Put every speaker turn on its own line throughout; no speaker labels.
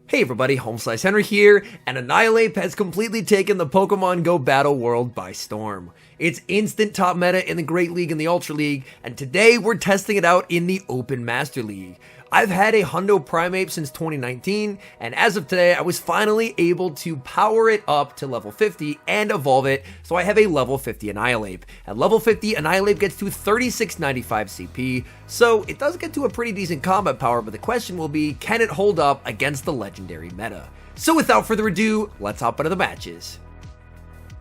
Hey everybody, HomeSliceHenry here, and Annihilape has completely taken the Pokemon Go battle world by storm. It's instant top meta in the Great League and the Ultra League, and today we're testing it out in the Open Master League. I've had a Hundo Primeape since 2019, and as of today, I was finally able to power it up to level 50 and evolve it, so I have a level 50 Annihilape. At level 50, Annihilape gets to 3695 CP, so it does get to a pretty decent combat power, but the question will be, can it hold up against the legendary meta? So without further ado, let's hop into the matches.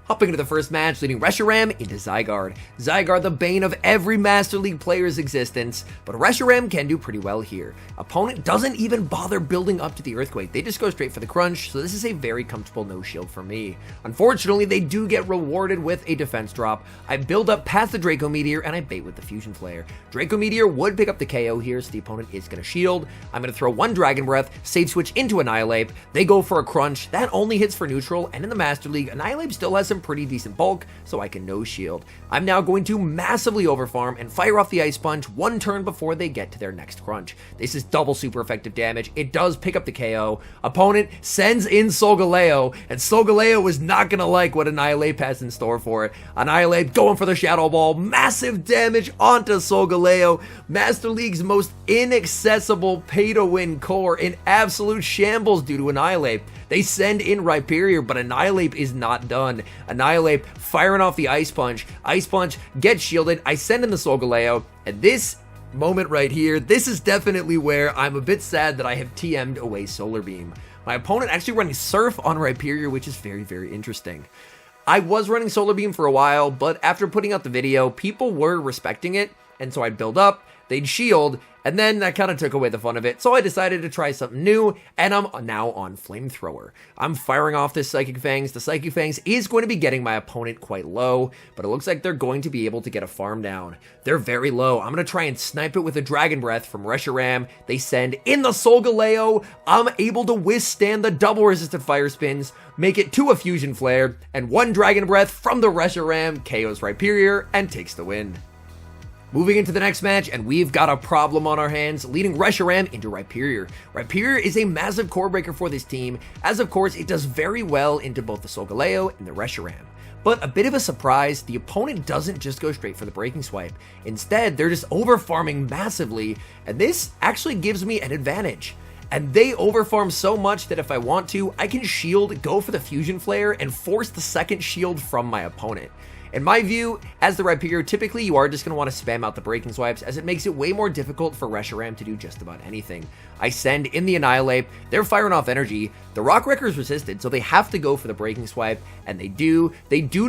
Hopping into the first match, leading Reshiram into Zygarde. Zygarde, the bane of every Master League player's existence, but Reshiram can do pretty well here. Opponent doesn't even bother building up to the Earthquake, they just go straight for the Crunch, so this is a very comfortable no shield for me. Unfortunately, they do get rewarded with a defense drop. I build up past the Draco Meteor and I bait with the Fusion Flare. Draco Meteor would pick up the KO here, so the opponent is going to shield. I'm going to throw one Dragon Breath, save switch into Annihilape, they go for a Crunch, that only hits for neutral, and in the Master League, Annihilape still has some pretty decent bulk, so I can no shield. I'm now going to massively overfarm and fire off the Ice Punch one turn before they get to their next Crunch. This is double super effective damage. It does pick up the KO. Opponent sends in Solgaleo, and Solgaleo is not going to like what Annihilape has in store for it. Annihilape going for the Shadow Ball, massive damage onto Solgaleo. Master League's most inaccessible pay-to-win core in absolute shambles due to Annihilape. They send in Rhyperior, but Annihilape is not done. Annihilape firing off the Ice Punch. Ice Punch gets shielded. I send in the Solgaleo, and this moment right here, this is definitely where I'm a bit sad that I have TM'd away Solar Beam. My opponent actually running Surf on Rhyperior, which is very, very interesting. I was running Solar Beam for a while, but after putting out the video, people were respecting it, and so I'd build up, they'd shield, and then that kind of took away the fun of it, so I decided to try something new, and I'm now on Flamethrower. I'm firing off this Psychic Fangs. The Psychic Fangs is going to be getting my opponent quite low, but it looks like they're going to be able to get a farm down. They're very low. I'm going to try and snipe it with a Dragon Breath from Reshiram. They send in the Solgaleo. I'm able to withstand the double resisted Fire Spins, make it to a Fusion Flare, and one Dragon Breath from the Reshiram KOs Rhyperior and takes the win. Moving into the next match, and we've got a problem on our hands, leading Reshiram into Rhyperior. Rhyperior is a massive core breaker for this team, as of course it does very well into both the Solgaleo and the Reshiram. But a bit of a surprise, the opponent doesn't just go straight for the Breaking Swipe. Instead, they're just overfarming massively, and this actually gives me an advantage. And they overfarm so much that if I want to, I can shield, go for the Fusion Flare, and force the second shield from my opponent. In my view, as the Rhyperior, typically you are just going to want to spam out the Breaking Swipes, as it makes it way more difficult for Reshiram to do just about anything. I send in the Annihilape, they're firing off energy, the Rock Wrecker is resisted, so they have to go for the Breaking Swipe, and they do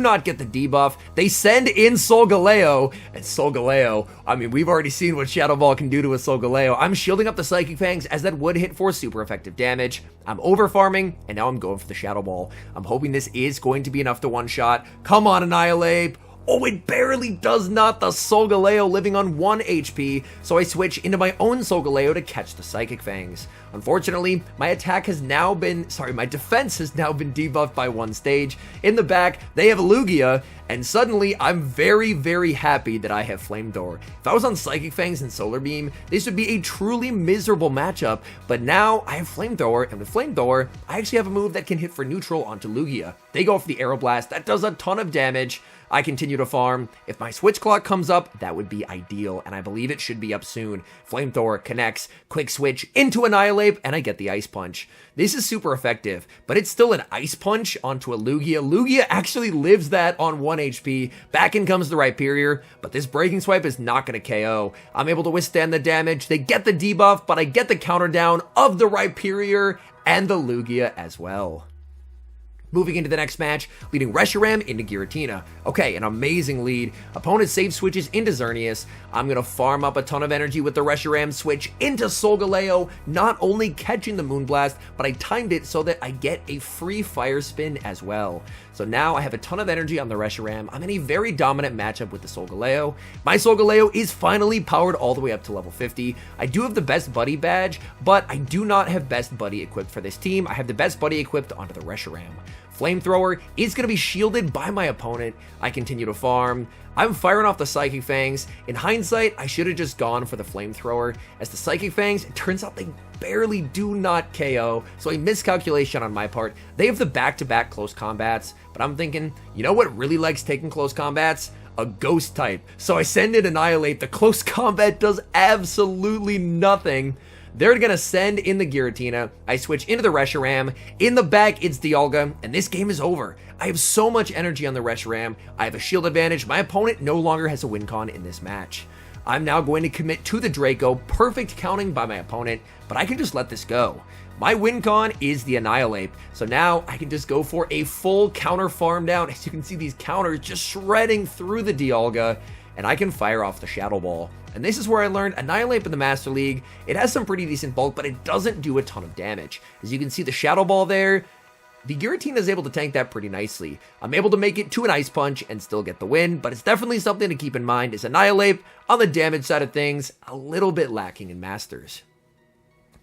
not get the debuff, they send in Solgaleo, and Solgaleo, I mean, we've already seen what Shadow Ball can do to a Solgaleo. I'm shielding up the Psychic Fangs, as that would hit for super effective damage. I'm overfarming, and now I'm going for the Shadow Ball. I'm hoping this is going to be enough to one-shot. Come on, Annihilape! Oh, it barely does not. The Solgaleo living on 1 HP, so I switch into my own Solgaleo to catch the Psychic Fangs. Unfortunately, my defense has now been debuffed by one stage. In the back, they have Lugia, and suddenly I'm very, very happy that I have Flamethrower. If I was on Psychic Fangs and Solar Beam, this would be a truly miserable matchup, but now I have Flamethrower, and with Flamethrower, I actually have a move that can hit for neutral onto Lugia. They go for the Aeroblast, that does a ton of damage. I continue to farm. If my switch clock comes up, that would be ideal, and I believe it should be up soon. Flamethrower connects, quick switch into Annihilape, and I get the Ice Punch. This is super effective, but it's still an Ice Punch onto a Lugia. Lugia actually lives that on 1 HP. Back in comes the Rhyperior, but this Breaking Swipe is not going to KO. I'm able to withstand the damage. They get the debuff, but I get the counter down of the Rhyperior and the Lugia as well. Moving into the next match, leading Reshiram into Giratina. Okay, an amazing lead. Opponent save switches into Xerneas. I'm going to farm up a ton of energy with the Reshiram switch into Solgaleo, not only catching the Moonblast, but I timed it so that I get a free Fire Spin as well. So now I have a ton of energy on the Reshiram. I'm in a very dominant matchup with the Solgaleo. My Solgaleo is finally powered all the way up to level 50. I do have the Best Buddy badge, but I do not have Best Buddy equipped for this team. I have the Best Buddy equipped onto the Reshiram. Flamethrower is going to be shielded by my opponent. I continue to farm. I'm firing off the Psychic Fangs. In hindsight, I should have just gone for the Flamethrower, as the Psychic Fangs, it turns out they barely do not KO, so a miscalculation on my part. They have the back-to-back close combats, but I'm thinking, you know what really likes taking close combats? A ghost type. So I send in Annihilape. The close combat does absolutely nothing. They're gonna send in the Giratina. I switch into the Reshiram. In the back, it's Dialga, and this game is over. I have so much energy on the Reshiram. I have a shield advantage. My opponent no longer has a win con in this match. I'm now going to commit to the Draco. Perfect counting by my opponent, but I can just let this go. My win con is the Annihilape, so now I can just go for a full counter farm down. As you can see, these counters just shredding through the Dialga, and I can fire off the Shadow Ball. And this is where I learned Annihilape in the Master League. It has some pretty decent bulk, but it doesn't do a ton of damage. As you can see, the Shadow Ball there, the Giratina is able to tank that pretty nicely. I'm able to make it to an Ice Punch and still get the win, but it's definitely something to keep in mind is Annihilape, on the damage side of things, a little bit lacking in Masters.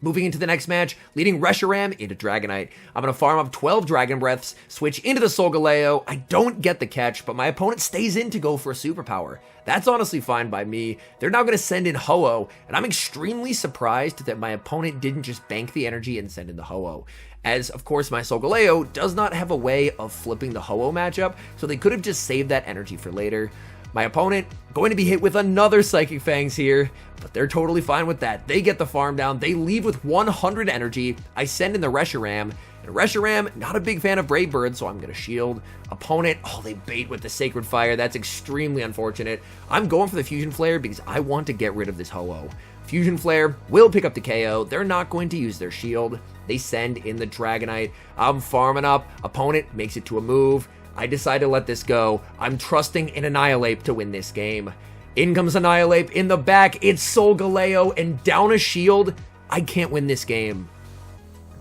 Moving into the next match, leading Reshiram into Dragonite. I'm going to farm up 12 Dragon Breaths, switch into the Solgaleo. I don't get the catch, but my opponent stays in to go for a superpower. That's honestly fine by me. They're now going to send in Ho-Oh, and I'm extremely surprised that my opponent didn't just bank the energy and send in the Ho-Oh. As, of course, my Solgaleo does not have a way of flipping the Ho-Oh matchup, so they could have just saved that energy for later. My opponent going to be hit with another Psychic Fangs here, but they're totally fine with that. They get the farm down. They leave with 100 energy. I send in the Reshiram, and Reshiram, not a big fan of Brave Bird, so I'm going to shield. Opponent, oh, they bait with the Sacred Fire. That's extremely unfortunate. I'm going for the Fusion Flare because I want to get rid of this Ho-Oh. Fusion Flare will pick up the KO. They're not going to use their shield. They send in the Dragonite. I'm farming up. Opponent makes it to a move. I decide to let this go. I'm trusting in Annihilape to win this game. In comes Annihilape. In the back, it's Solgaleo, and down a shield. I can't win this game.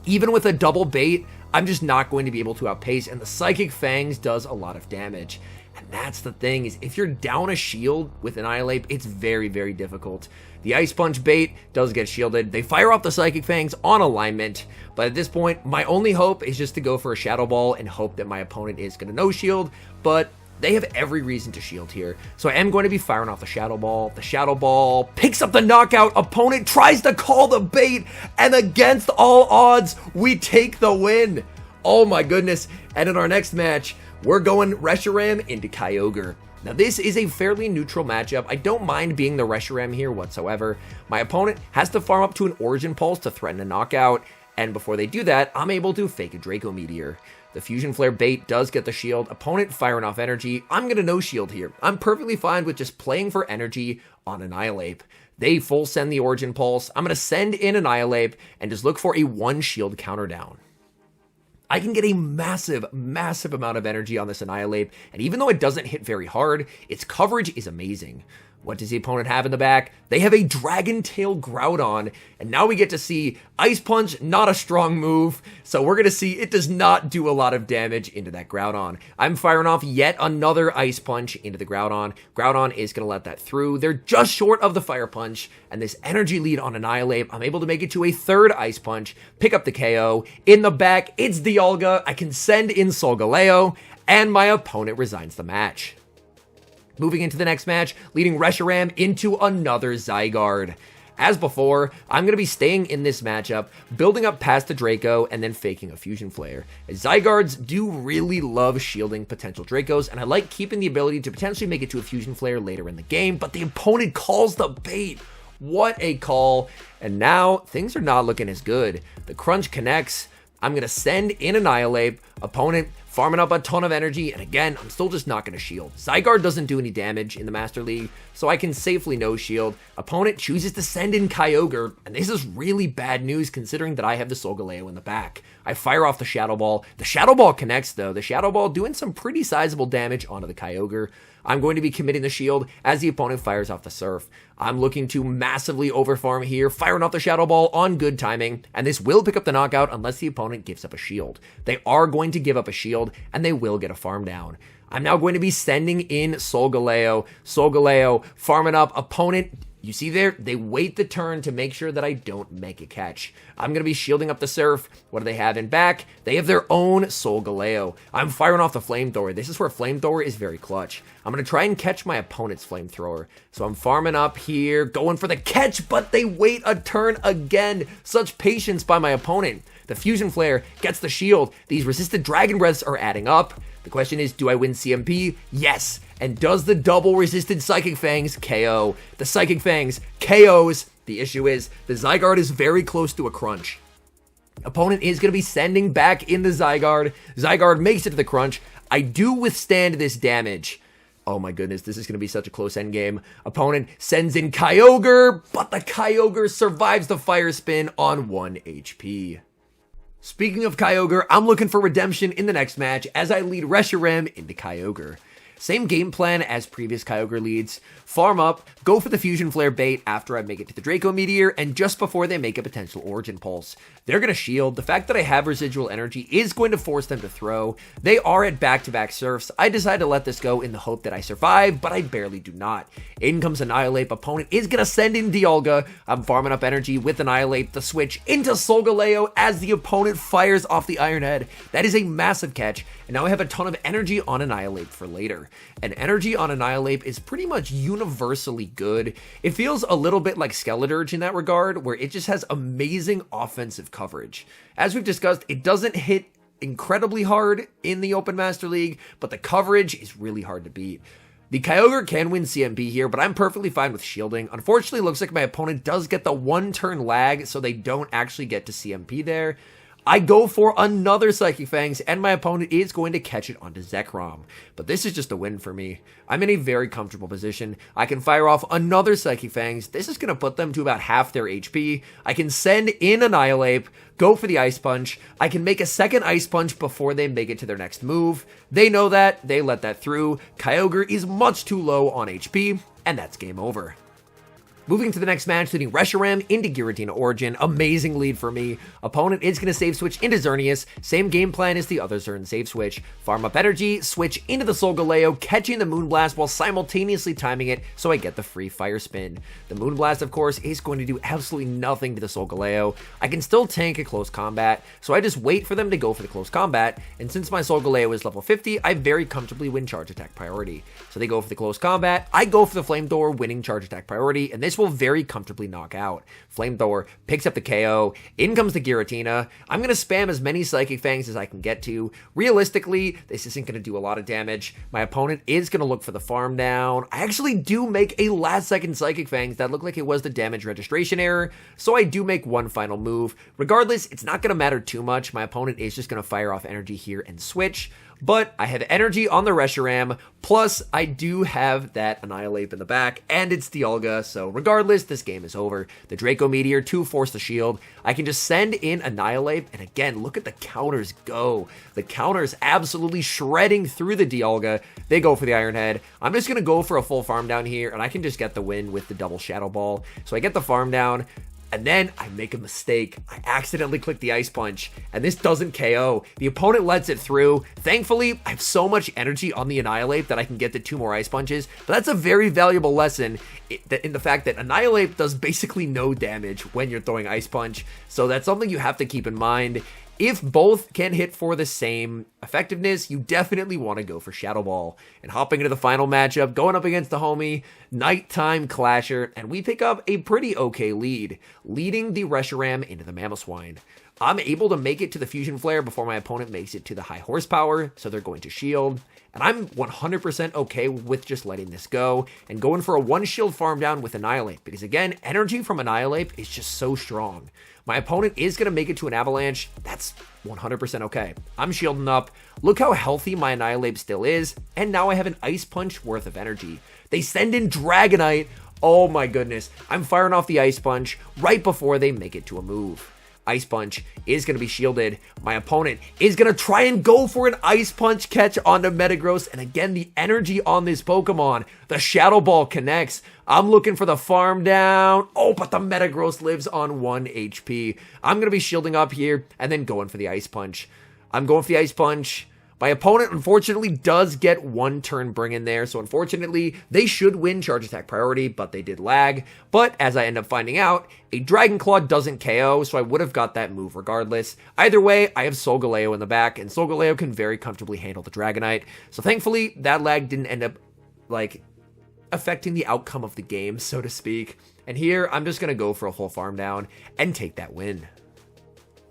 Even with a double bait, I'm just not going to be able to outpace, and the Psychic Fangs does a lot of damage. And that's the thing, is if you're down a shield with Annihilape, it's very, very difficult. The Ice Punch bait does get shielded. They fire off the Psychic Fangs on alignment, but at this point, my only hope is just to go for a Shadow Ball and hope that my opponent is going to no-shield, but they have every reason to shield here. So I am going to be firing off the Shadow Ball. The Shadow Ball picks up the knockout. Opponent tries to call the bait, and against all odds, we take the win. Oh my goodness. And in our next match, we're going Reshiram into Kyogre. Now this is a fairly neutral matchup. I don't mind being the Reshiram here whatsoever. My opponent has to farm up to an Origin Pulse to threaten a knockout, and before they do that, I'm able to fake a Draco Meteor. The Fusion Flare bait does get the shield. Opponent firing off energy. I'm going to no shield here. I'm perfectly fine with just playing for energy on Annihilape. They full send the Origin Pulse. I'm going to send in Annihilape and just look for a one shield counter down. I can get a massive, massive amount of energy on this Annihilape, and even though it doesn't hit very hard, its coverage is amazing. What does the opponent have in the back? They have a Dragon Tail Groudon, and now we get to see Ice Punch, not a strong move, so we're going to see it does not do a lot of damage into that Groudon. I'm firing off yet another Ice Punch into the Groudon. Groudon is going to let that through. They're just short of the Fire Punch, and this energy lead on Annihilape, I'm able to make it to a third Ice Punch, pick up the KO. In the back, it's Dialga. I can send in Solgaleo, and my opponent resigns the match. Moving into the next match, leading Reshiram into another Zygarde. As before, I'm going to be staying in this matchup, building up past the Draco, and then faking a Fusion Flare. As Zygardes do really love shielding potential Dracos, and I like keeping the ability to potentially make it to a Fusion Flare later in the game, but the opponent calls the bait. What a call. And now, things are not looking as good. The Crunch connects. I'm going to send in Annihilape. Opponent farming up a ton of energy, and again, I'm still just not going to shield. Zygarde doesn't do any damage in the Master League, so I can safely no shield. Opponent chooses to send in Kyogre, and this is really bad news considering that I have the Solgaleo in the back. I fire off the Shadow Ball. The Shadow Ball connects though. The Shadow Ball doing some pretty sizable damage onto the Kyogre. I'm going to be committing the shield as the opponent fires off the Surf. I'm looking to massively overfarm here, firing off the Shadow Ball on good timing, and this will pick up the knockout unless the opponent gives up a shield. They are going to give up a shield, and they will get a farm down. I'm now going to be sending in Solgaleo. Solgaleo farming up. Opponent You see there, they wait the turn to make sure that I don't make a catch. I'm going to be shielding up the Surf. What do they have in back? They have their own Solgaleo. I'm firing off the Flamethrower. This is where Flamethrower is very clutch. I'm going to try and catch my opponent's Flamethrower. So I'm farming up here, going for the catch, but they wait a turn again. Such patience by my opponent. The Fusion Flare gets the shield. These resisted Dragon Breaths are adding up. The question is, do I win CMP? Yes. And does the double resisted Psychic Fangs KO? The Psychic Fangs KOs. The issue is, the Zygarde is very close to a crunch. Opponent is going to be sending back in the Zygarde. Zygarde makes it to the crunch. I do withstand this damage. Oh my goodness, this is going to be such a close endgame. Opponent sends in Kyogre, but the Kyogre survives the Fire Spin on 1 HP. Speaking of Kyogre, I'm looking for redemption in the next match as I lead Reshiram into Kyogre. Same game plan as previous Kyogre leads. Farm up, go for the Fusion Flare bait after I make it to the Draco Meteor, and just before they make a potential Origin Pulse. They're going to shield. The fact that I have residual energy is going to force them to throw. They are at back-to-back Surfs. I decide to let this go in the hope that I survive, but I barely do not. In comes Annihilape. Opponent is going to send in Dialga. I'm farming up energy with Annihilape. The switch into Solgaleo as the opponent fires off the Iron Head. That is a massive catch, and now I have a ton of energy on Annihilape for later. And energy on Annihilape is pretty much universally good. It feels a little bit like Skeledirge in that regard, where it just has amazing offensive coverage. As we've discussed, it doesn't hit incredibly hard in the Open Master League, but the coverage is really hard to beat. The Kyogre can win CMP here, but I'm perfectly fine with shielding. Unfortunately, it looks like my opponent does get the 1-turn lag, so they don't actually get to CMP there. I go for another Psychic Fangs, and my opponent is going to catch it onto Zekrom. But this is just a win for me. I'm in a very comfortable position. I can fire off another Psychic Fangs. This is going to put them to about half their HP. I can send in Annihilape, go for the Ice Punch. I can make a second Ice Punch before they make it to their next move. They know that. They let that through. Kyogre is much too low on HP, and that's game over. Moving to the next match, leading Reshiram into Giratina Origin. Amazing lead for me. Opponent is going to save switch into Xerneas. Same game plan as the other Xern save switch. Farm up energy, switch into the Solgaleo, catching the Moonblast while simultaneously timing it so I get the free Fire Spin. The Moonblast, of course, is going to do absolutely nothing to the Solgaleo. I can still tank a close combat, so I just wait for them to go for the close combat, and since my Solgaleo is level 50, I very comfortably win charge attack priority. So they go for the close combat, I go for the Flamethrower, winning charge attack priority, and this will very comfortably knock out. Flamethrower picks up the KO. In comes the Giratina. I'm going to spam as many Psychic Fangs as I can get to. Realistically, this isn't going to do a lot of damage. My opponent is going to look for the farm down. I actually do make a last-second Psychic Fangs that looked like it was the damage registration error, so I do make one final move. Regardless, it's not going to matter too much. My opponent is just going to fire off energy here and switch. But I have energy on the Reshiram, plus I do have that Annihilape in the back, and it's Dialga, so regardless, this game is over. The Draco Meteor to force the shield. I can just send in Annihilape, and again, look at the counters go. The counters absolutely shredding through the Dialga. They go for the Iron Head. I'm just going to go for a full farm down here, and I can just get the win with the double Shadow Ball. So I get the farm down. And then I make a mistake. I accidentally click the Ice Punch, and this doesn't KO. The opponent lets it through. Thankfully, I have so much energy on the Annihilape that I can get the 2 more Ice Punches, but that's a very valuable lesson in the fact that Annihilape does basically no damage when you're throwing Ice Punch, so that's something you have to keep in mind. If both can hit for the same effectiveness, you definitely want to go for Shadow Ball. And hopping into the final matchup, going up against the homie, Nighttime Clasher, and we pick up a pretty okay lead, leading the Reshiram into the Mamoswine. I'm able to make it to the Fusion Flare before my opponent makes it to the high horsepower, so they're going to shield. And I'm 100% okay with just letting this go and going for a 1-shield farm down with Annihilape, because again, energy from Annihilape is just so strong. My opponent is going to make it to an Avalanche. That's 100% okay. I'm shielding up. Look how healthy my Annihilape still is, and now I have an Ice Punch worth of energy. They send in Dragonite. Oh my goodness. I'm firing off the Ice Punch right before they make it to a move. Ice Punch is going to be shielded. My opponent is going to try and go for an Ice Punch catch onto Metagross. And again, the energy on this Pokemon. The Shadow Ball connects. I'm looking for the farm down. Oh, but the Metagross lives on 1 HP. I'm going to be shielding up here and then going for the Ice Punch. I'm going for the Ice Punch, My opponent, unfortunately, does get one turn bring in there, so unfortunately, they should win charge attack priority, but they did lag. But as I end up finding out, a Dragon Claw doesn't KO, so I would have got that move regardless. Either way, I have Solgaleo in the back, and Solgaleo can very comfortably handle the Dragonite. So thankfully, that lag didn't end up, affecting the outcome of the game, so to speak. And here, I'm just going to go for a full farm down and take that win.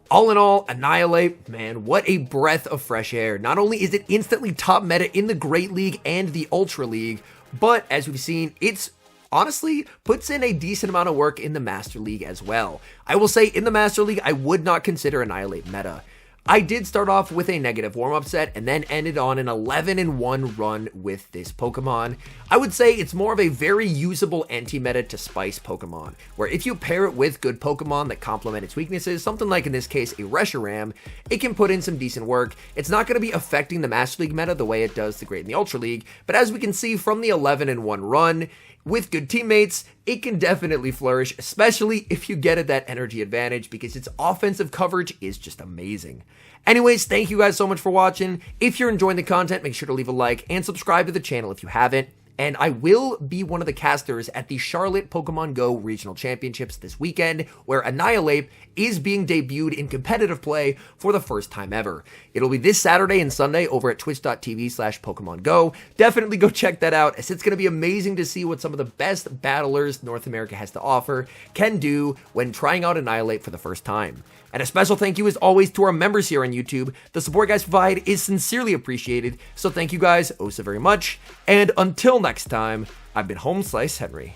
All in all, Annihilape, man, what a breath of fresh air. Not only is it instantly top meta in the Great League and the Ultra League, but as we've seen, it's honestly puts in a decent amount of work in the Master League as well. I will say in the Master League, I would not consider Annihilape meta. I did start off with a negative warm-up set and then ended on an 11-1 run with this Pokemon. I would say it's more of a very usable anti-meta to spice Pokemon, where if you pair it with good Pokemon that complement its weaknesses, something like in this case a Reshiram, it can put in some decent work. It's not going to be affecting the Master League meta the way it does the Great and the Ultra League, but as we can see from the 11-1 run, with good teammates, it can definitely flourish, especially if you get it that energy advantage because its offensive coverage is just amazing. Anyways, thank you guys so much for watching. If you're enjoying the content, make sure to leave a like and subscribe to the channel if you haven't. And I will be one of the casters at the Charlotte Pokemon Go Regional Championships this weekend, where Annihilape is being debuted in competitive play for the first time ever. It'll be this Saturday and Sunday over at twitch.tv/Pokemon Go. Definitely go check that out, as it's going to be amazing to see what some of the best battlers North America has to offer can do when trying out Annihilape for the first time. And a special thank you as always to our members here on YouTube. The support you guys provide is sincerely appreciated, so thank you guys oh so very much. And until next time, I've been HomeSliceHenry.